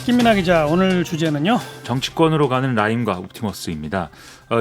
김민하 기자, 오늘 주제는요? 정치권으로 가는 라임과 옵티머스입니다.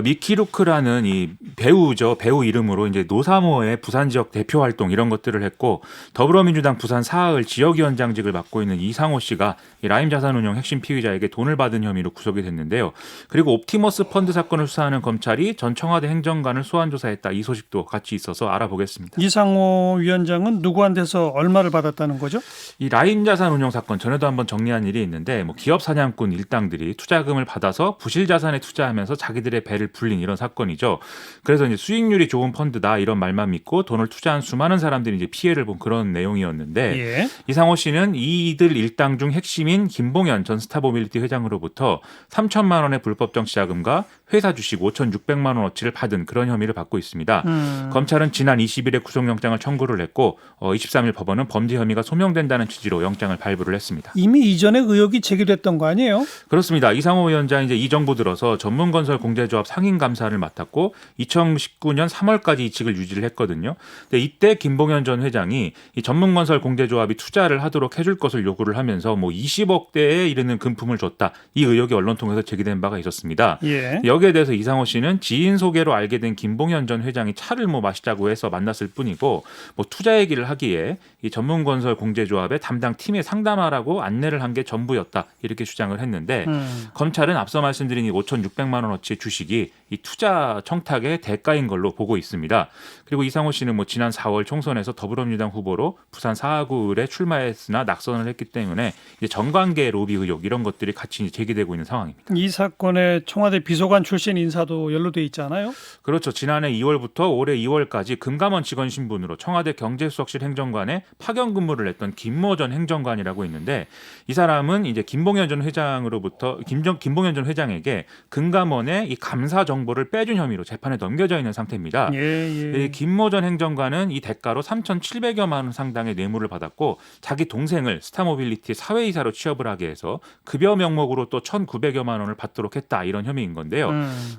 미키 루크라는 이 배우죠. 배우 이름으로 이제 노사모의 부산 지역 대표 활동 이런 것들을 했고, 더불어민주당 부산 사하을 지역위원장직을 맡고 있는 이상호 씨가 이 라임 자산운용 핵심 피의자에게 돈을 받은 혐의로 구속이 됐는데요. 그리고 옵티머스 펀드 사건을 수사하는 검찰이 전 청와대 행정관을 소환 조사했다. 이 소식도 같이 있어서 알아보겠습니다. 이상호 위원장은 누구한테서 얼마를 받았다는 거죠? 이 라임 자산운용 사건 전에도 한번 정리한 일이 있는데, 기업 사냥꾼 일당들이 투자금을 받아서 부실 자산에 투자하면서 자기들의 배를 불린 이런 사건이죠. 그래서 이제 수익률이 좋은 펀드다 이런 말만 믿고 돈을 투자한 수많은 사람들이 이제 피해를 본 그런 내용이었는데, 예. 이상호 씨는 이들 일당 중 핵심인 김봉현 전 스타모빌리티 회장으로부터 3천만 원의 불법 정치자금과 회사 주식 5,600만 원어치를 받은 그런 혐의를 받고 있습니다. 검찰은 지난 20일에 구속영장을 청구를 했고, 23일 법원은 범죄 혐의가 소명된다는 취지로 영장을 발부를 했습니다. 이미 이전에 의혹이 제기됐던 거 아니에요? 그렇습니다. 이상호 위원장이 이제 이 정부 들어서 전문건설 공제조합 상임감사를 맡았고 2019년 3월까지 이 직을 유지를 했거든요. 근데 이때 김봉현 전 회장이 이 전문건설 공제조합이 투자를 하도록 해줄 것을 요구를 하면서 20억대에 이르는 금품을 줬다. 이 의혹이 언론 통해서 제기된 바가 있었습니다. 예. 여기에 대해서 이상호 씨는 지인 소개로 알게 된 김봉현 전 회장이 차를 마시자고 해서 만났을 뿐이고, 투자 얘기를 하기에 이 전문건설 공제조합의 담당 팀에 상담하라고 안내를 한 게 전부였다. 이렇게 주장을 했는데, 검찰은 앞서 말씀드린 이 5,600만 원어치의 주식이 이 투자 청탁의 대가인 걸로 보고 있습니다. 그리고 이상호 씨는 지난 4월 총선에서 더불어민주당 후보로 부산 사하구에 출마했으나 낙선을 했기 때문에 이제 정관계 로비 의혹 이런 것들이 같이 제기되고 있는 상황입니다. 이 사건에 청와대 비서관 출신 인사도 연루돼 있잖아요. 그렇죠. 지난해 2월부터 올해 2월까지 금감원 직원 신분으로 청와대 경제수석실 행정관에 파견 근무를 했던 김모 전 행정관이라고 있는데, 이 사람은 이제 김봉현 전 회장으로부터 김봉현 전 회장에게 금감원의 이 감사 정보를 빼준 혐의로 재판에 넘겨져 있는 상태입니다. 예. 김모 전 행정관은 이 대가로 3,700여만 원 상당의 뇌물을 받았고, 자기 동생을 스타모빌리티 사회이사로 취업을 하게 해서 급여 명목으로 또 1,900여만 원을 받도록 했다. 이런 혐의인 건데요.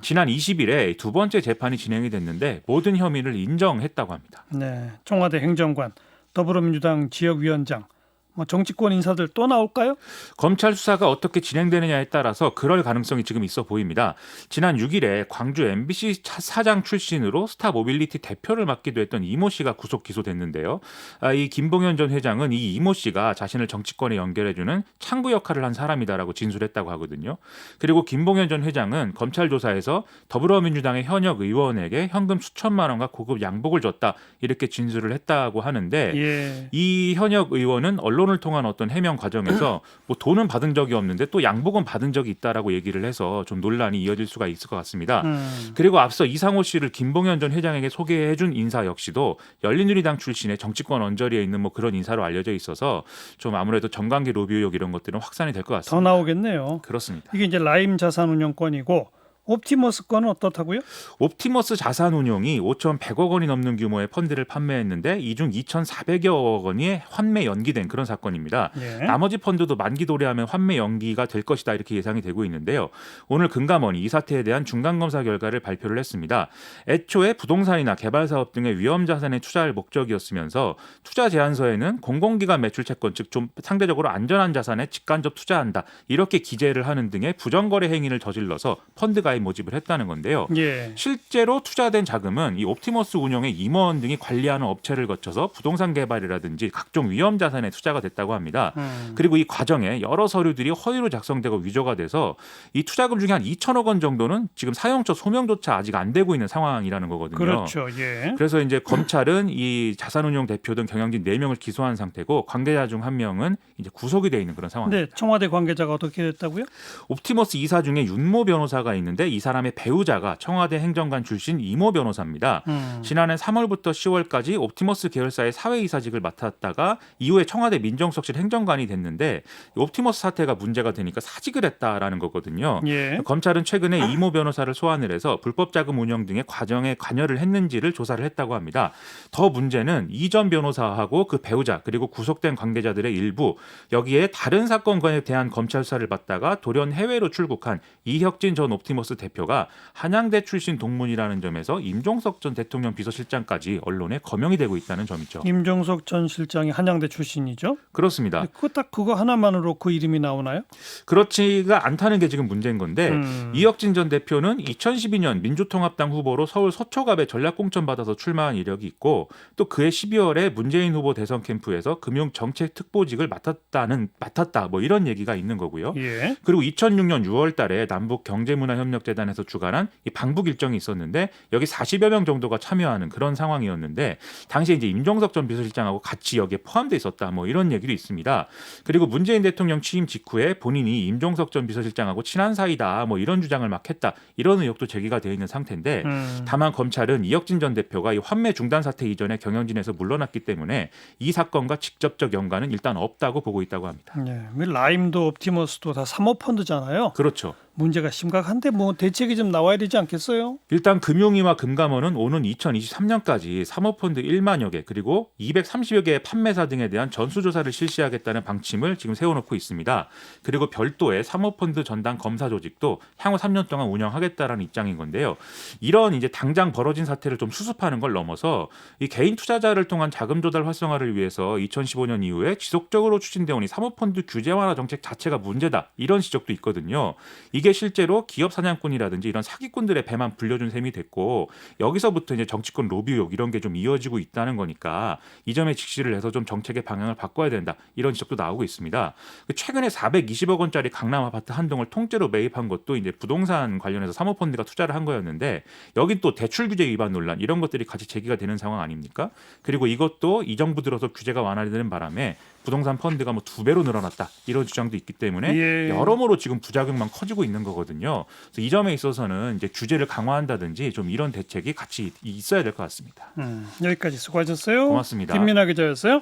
지난 20일에 두 번째 재판이 진행이 됐는데 모든 혐의를 인정했다고 합니다. 네. 청와대 행정관, 더불어민주당 지역위원장, 정치권 인사들 또 나올까요? 검찰 수사가 어떻게 진행되느냐에 따라서 그럴 가능성이 지금 있어 보입니다. 지난 6일에 광주 MBC 사장 출신으로 스타모빌리티 대표를 맡기도 했던 이모 씨가 구속 기소됐는데요. 이 김봉현 전 회장은 이 이모 씨가 자신을 정치권에 연결해주는 창구 역할을 한 사람이다라고 진술했다고 하거든요. 그리고 김봉현 전 회장은 검찰 조사에서 더불어민주당의 현역 의원에게 현금 수천만 원과 고급 양복을 줬다 이렇게 진술을 했다고 하는데, 예. 이 현역 의원은 언론을 통한 어떤 해명 과정에서 돈은 받은 적이 없는데 또 양복은 받은 적이 있다라고 얘기를 해서 좀 논란이 이어질 수가 있을 것 같습니다. 그리고 앞서 이상호 씨를 김봉현 전 회장에게 소개해준 인사 역시도 열린우리당 출신의 정치권 언저리에 있는 그런 인사로 알려져 있어서 좀 아무래도 정관계 로비 의혹 이런 것들은 확산이 될 것 같습니다. 더 나오겠네요. 그렇습니다. 이게 이제 라임 자산운용권이고, 옵티머스 건은 어떻다고요? 옵티머스 자산운용이 5,100억 원이 넘는 규모의 펀드를 판매했는데 이 중 2,400여 원이 환매 연기된 그런 사건입니다. 예. 나머지 펀드도 만기 도래하면 환매 연기가 될 것이다 이렇게 예상이 되고 있는데요. 오늘 금감원이 이 사태에 대한 중간검사 결과를 발표를 했습니다. 애초에 부동산이나 개발사업 등의 위험자산에 투자할 목적이었으면서 투자 제안서에는 공공기관 매출채권, 즉 좀 상대적으로 안전한 자산에 직간접 투자한다 이렇게 기재를 하는 등의 부정거래 행위를 저질러서 펀드가 모집을 했다는 건데요. 예. 실제로 투자된 자금은 이 옵티머스 운용의 임원 등이 관리하는 업체를 거쳐서 부동산 개발이라든지 각종 위험 자산에 투자가 됐다고 합니다. 그리고 이 과정에 여러 서류들이 허위로 작성되고 위조가 돼서 이 투자금 중에 한 2천억 원 정도는 지금 사용처 소명조차 아직 안 되고 있는 상황이라는 거거든요. 그렇죠. 예. 그래서 이제 검찰은 이 자산운용 대표 등 경영진 4명을 기소한 상태고, 관계자 중 1명은 이제 구속이 돼 있는 그런 상황입니다. 네, 청와대 관계자가 어떻게 됐다고요? 옵티머스 이사 중에 윤모 변호사가 있는데 이 사람의 배우자가 청와대 행정관 출신 이모 변호사입니다. 지난해 3월부터 10월까지 옵티머스 계열사의 사회이사직을 맡았다가 이후에 청와대 민정수석실 행정관이 됐는데, 옵티머스 사태가 문제가 되니까 사직을 했다라는 거거든요. 예. 검찰은 최근에 이모 변호사를 소환을 해서 불법 자금 운영 등의 과정에 관여를 했는지를 조사를 했다고 합니다. 더 문제는 이 전 변호사하고 그 배우자 그리고 구속된 관계자들의 일부, 여기에 다른 사건에 대한 검찰 수사를 받다가 돌연 해외로 출국한 이혁진 전 옵티머스 대표가 한양대 출신 동문이라는 점에서 임종석 전 대통령 비서실장까지 언론에 거명이 되고 있다는 점이죠. 임종석 전 실장이 한양대 출신이죠. 그렇습니다. 그거 하나만으로 그 이름이 나오나요? 그렇지가 않다는 게 지금 문제인 건데 이혁진 전 대표는 2012년 민주통합당 후보로 서울 서초갑에 전략공천 받아서 출마한 이력이 있고 또 그해 12월에 문재인 후보 대선 캠프에서 금융정책특보직을 맡았다 뭐 이런 얘기가 있는 거고요. 예. 그리고 2006년 6월 달에 남북 경제문화협력재단에서 주관한 이 방북 일정이 있었는데 여기 40여 명 정도가 참여하는 그런 상황이었는데 당시에 이제 임종석 전 비서실장하고 같이 여기에 포함돼 있었다 뭐 이런 얘기도 있습니다. 그리고 문재인 대통령 취임 직후에 본인이 임종석 전 비서실장하고 친한 사이다 뭐 이런 주장을 막 했다 이런 의혹도 제기가 되어 있는 상태인데 다만 검찰은 이혁진 전 대표가 이 환매 중단 사태 이전에 경영진에서 물러났기 때문에 이 사건과 직접적 연관은 일단 없다고 보고 있다고 합니다. 예. 라임도 옵티머스도 다 사모펀드잖아요. 그렇죠. 문제가 심각한데 뭐 대책이 좀 나와야 되지 않겠어요? 일단 금융위와 금감원은 오는 2023년까지 사모펀드 1만여 개 그리고 230여 개의 판매사 등에 대한 전수조사를 실시하겠다는 방침을 지금 세워놓고 있습니다. 그리고 별도의 사모펀드 전담 검사 조직도 향후 3년 동안 운영하겠다라는 입장인 건데요. 이런 이제 당장 벌어진 사태를 좀 수습하는 걸 넘어서 이 개인 투자자를 통한 자금 조달 활성화를 위해서 2015년 이후에 지속적으로 추진되어 온 이 사모펀드 규제 완화 정책 자체가 문제다 이런 지적도 있거든요. 이게 실제로 기업 사냥꾼이라든지 이런 사기꾼들의 배만 불려준 셈이 됐고 여기서부터 이제 정치권 로비 의혹 이런 게 좀 이어지고 있다는 거니까 이 점에 직시를 해서 좀 정책의 방향을 바꿔야 된다 이런 지적도 나오고 있습니다. 최근에 420억 원짜리 강남 아파트 한 동을 통째로 매입한 것도 이제 부동산 관련해서 사모펀드가 투자를 한 거였는데 여긴 또 대출 규제 위반 논란 이런 것들이 같이 제기가 되는 상황 아닙니까? 그리고 이것도 이 정부 들어서 규제가 완화되는 바람에 부동산 펀드가 뭐 2배로 늘어났다 이런 주장도 있기 때문에 예. 여러모로 지금 부작용만 커지고 있는 거거든요. 그래서 이 점에 있어서는 이제 규제를 강화한다든지 좀 이런 대책이 같이 있어야 될 것 같습니다. 여기까지 수고하셨어요. 고맙습니다. 김민아 기자였어요.